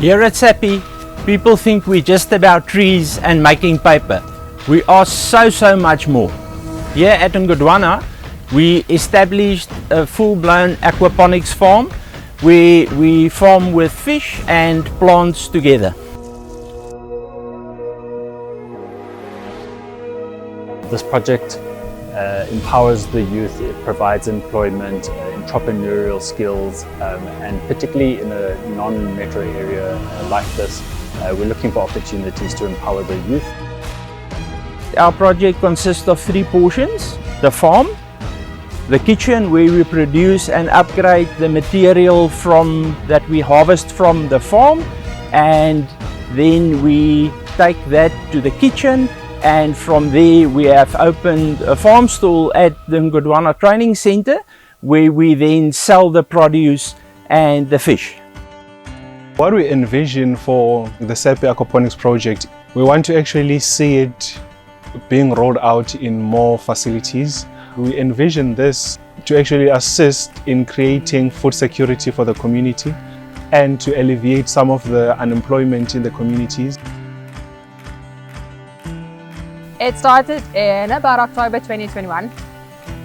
Here at Sappi, people think we're just about trees and making paper. We are so much more. Here at Ngodwana, we established a full-blown aquaponics farm where we farm with fish and plants together. This project empowers the youth, it provides employment, entrepreneurial skills, and particularly in a non-metro area like this, we're looking for opportunities to empower the youth. Our project consists of 3 portions: the farm, the kitchen where we produce and upgrade the material that we harvest from the farm, and then we take that to the kitchen, and from there we have opened a farm stall at the Ngodwana Training Center where we then sell the produce and the fish. What we envision for the Sappi Aquaponics project, we want to actually see it being rolled out in more facilities. We envision this to actually assist in creating food security for the community and to alleviate some of the unemployment in the communities. It started in about October 2021.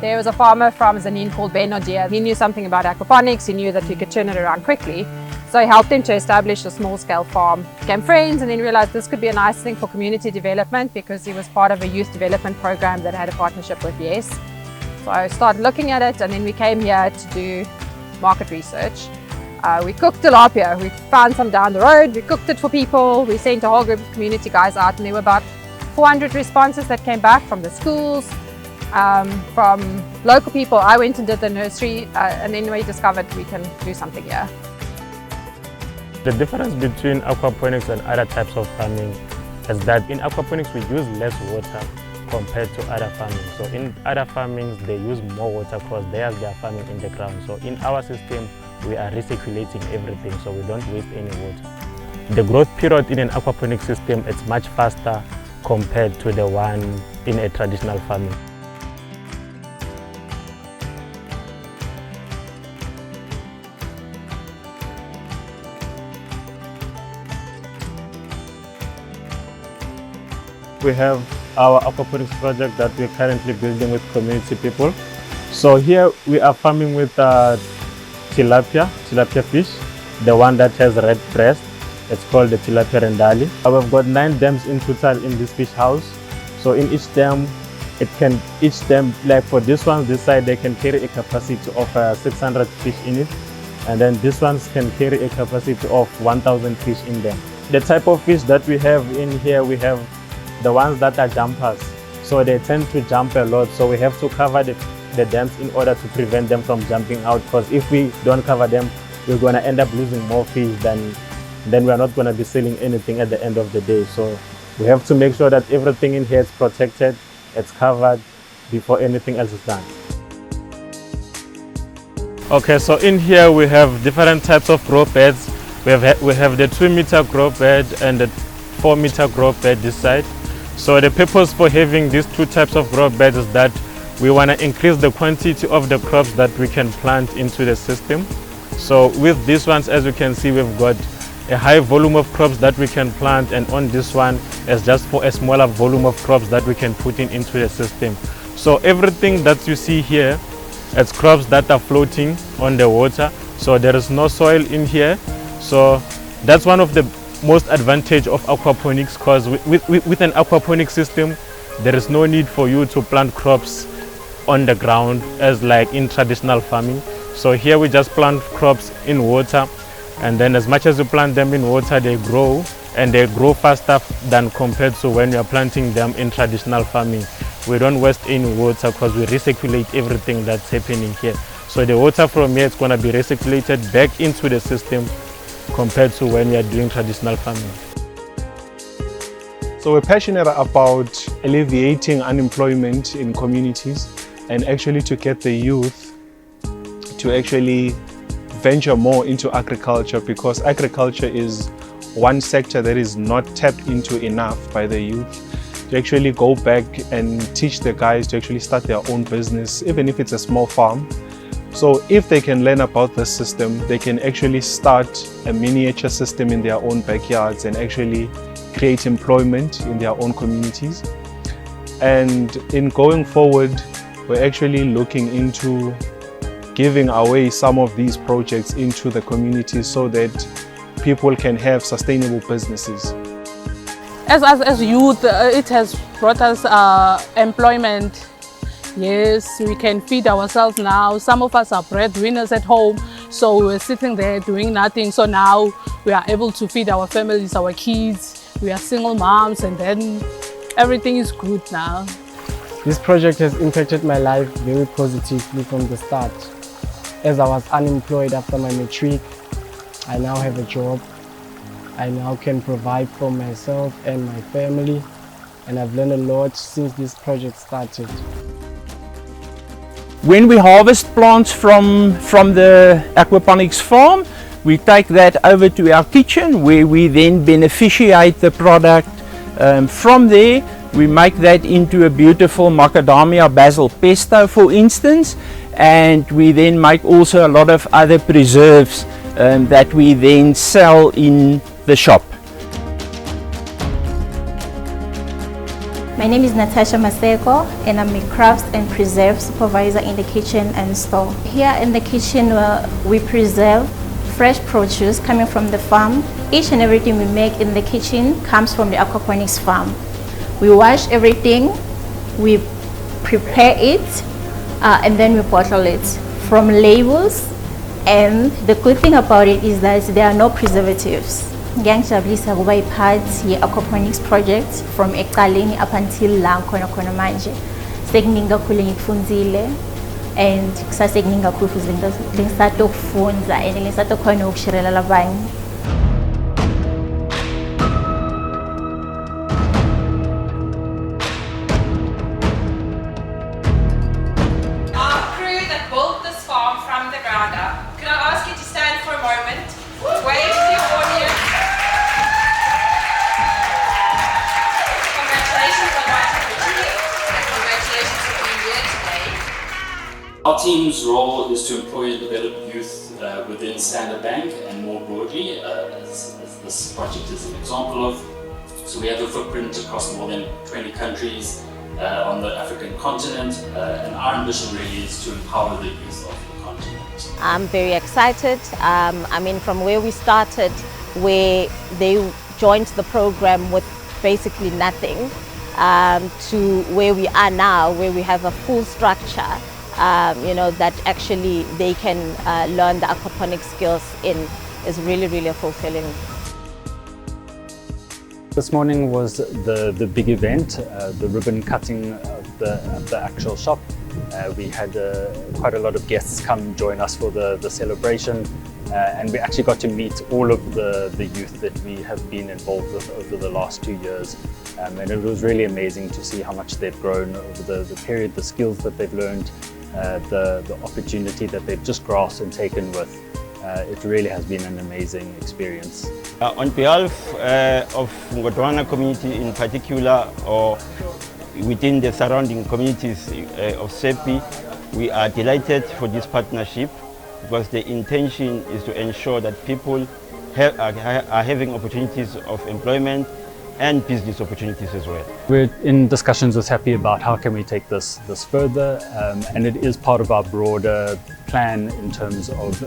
There was a farmer from Zanin called Ben Odia. He knew something about aquaponics, he knew that he could turn it around quickly. So I helped him to establish a small-scale farm. Became friends and then realized this could be a nice thing for community development because he was part of a youth development program that had a partnership with YES. So I started looking at it and then we came here to do market research. We cooked tilapia. We found some down the road, we cooked it for people, we sent a whole group of community guys out and there were about 400 responses that came back from the schools, from local people. I went and did the nursery and then we discovered we can do something here. The difference between aquaponics and other types of farming is that in aquaponics we use less water compared to other farming. So in other farmings they use more water because they are farming in the ground. So in our system we are recirculating everything, so we don't waste any water. The growth period in an aquaponics system is much faster compared to the one in a traditional farming. We have our aquaponics project that we're currently building with community people. So here we are farming with tilapia fish, the one that has red breast. It's called the tilapia rendali. We've got 9 dams in total in this fish house. So in each dam, like for this one, this side, they can carry a capacity of 600 fish in it. And then this ones can carry a capacity of 1,000 fish in them. The type of fish that we have in here, we have the ones that are jumpers. So they tend to jump a lot. So we have to cover the dams in order to prevent them from jumping out. Because if we don't cover them, we're going to end up losing more fish then we are not going to be selling anything at the end of the day. So we have to make sure that everything in here is protected, it's covered before anything else is done. Okay, so in here we have different types of grow beds. We have the 2-meter grow bed and the 4-meter grow bed this side. So the purpose for having these 2 types of grow beds is that we want to increase the quantity of the crops that we can plant into the system. So with these ones, as you can see, we've got a high volume of crops that we can plant, and on this one is just for a smaller volume of crops that we can put into the system. So everything that you see here, it's crops that are floating on the water, so there is no soil in here. So that's one of the most advantage of aquaponics, because with an aquaponics system there is no need for you to plant crops on the ground as like in traditional farming. So here we just plant crops in water, and then as much as you plant them in water, they grow, and they grow faster than compared to when you're planting them in traditional farming. We don't waste any water because we recirculate everything that's happening here. So the water from here is going to be recirculated back into the system compared to when you're doing traditional farming. So we're passionate about alleviating unemployment in communities and actually to get the youth to actually venture more into agriculture, because agriculture is one sector that is not tapped into enough by the youth, to actually go back and teach the guys to actually start their own business, even if it's a small farm, So if they can learn about this system, they can actually start a miniature system in their own backyards and actually create employment in their own communities. And in going forward, we're actually looking into giving away some of these projects into the community so that people can have sustainable businesses. As youth, it has brought us employment. Yes, we can feed ourselves now. Some of us are breadwinners at home, so we were sitting there doing nothing. So now we are able to feed our families, our kids. We are single moms, and then everything is good now. This project has impacted my life very positively from the start. As I was unemployed after my matric, I now have a job. I now can provide for myself and my family, and I've learned a lot since this project started. When we harvest plants from the aquaponics farm, we take that over to our kitchen where we then beneficiate the product. From there, we make that into a beautiful macadamia basil pesto, for instance, and we then make also a lot of other preserves that we then sell in the shop. My name is Natasha Maseko and I'm a crafts and preserve supervisor in the kitchen and store. Here in the kitchen we preserve fresh produce coming from the farm. Each and everything we make in the kitchen comes from the aquaponics farm. We wash everything, we prepare it, and then we bottle it from labels. And the good thing about it is that there are no preservatives. Ngiyangijabulisa ukuba i-part ye-aquaponics project from ekuqaleni up until la khona manje. Sekuningi kakhulu engikufundzile and kusasekuningi kakhulu futhi lengisata ukufunda and lengisata khona ukushirelela labanye. Our crew that built this farm from the ground up, can I ask you to stand for a moment, wave to your audience. Congratulations on what you've achieved, and congratulations for being here today. Our team's role is to employ and develop youth within Standard Bank and more broadly, as this project is an example of. So we have a footprint across more than 20 countries on the African continent, and our ambition really is to empower the youth of the continent. I'm very excited. I mean, from where we started, where they joined the program with basically nothing, to where we are now, where we have a full structure, you know, that actually they can learn the aquaponics skills in, is really, really fulfilling. This morning was the big event, the ribbon cutting of the actual shop. We had quite a lot of guests come join us for the celebration, and we actually got to meet all of the youth that we have been involved with over the last 2 years. And it was really amazing to see how much they've grown over the period, the skills that they've learned, the opportunity that they've just grasped and taken with. It really has been an amazing experience. On behalf of Ngodwana community in particular, or within the surrounding communities of Sappi, we are delighted for this partnership because the intention is to ensure that people are having opportunities of employment and business opportunities as well. We're in discussions with Sappi about how can we take this further, and it is part of our broader plan in terms of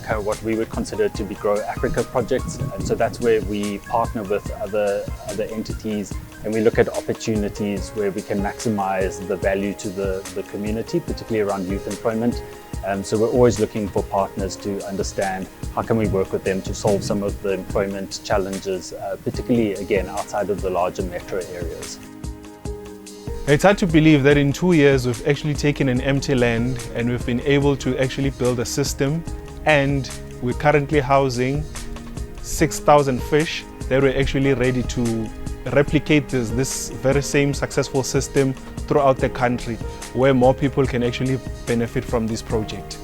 kind of what we would consider to be Grow Africa projects. And so that's where we partner with other entities and we look at opportunities where we can maximize the value to the community, particularly around youth employment. So we're always looking for partners to understand how can we work with them to solve some of the employment challenges, particularly again outside of the larger metro areas. It's hard to believe that in 2 years we've actually taken an empty land and we've been able to actually build a system, and we're currently housing 6,000 fish that we're actually ready to replicate this very same successful system throughout the country, where more people can actually benefit from this project.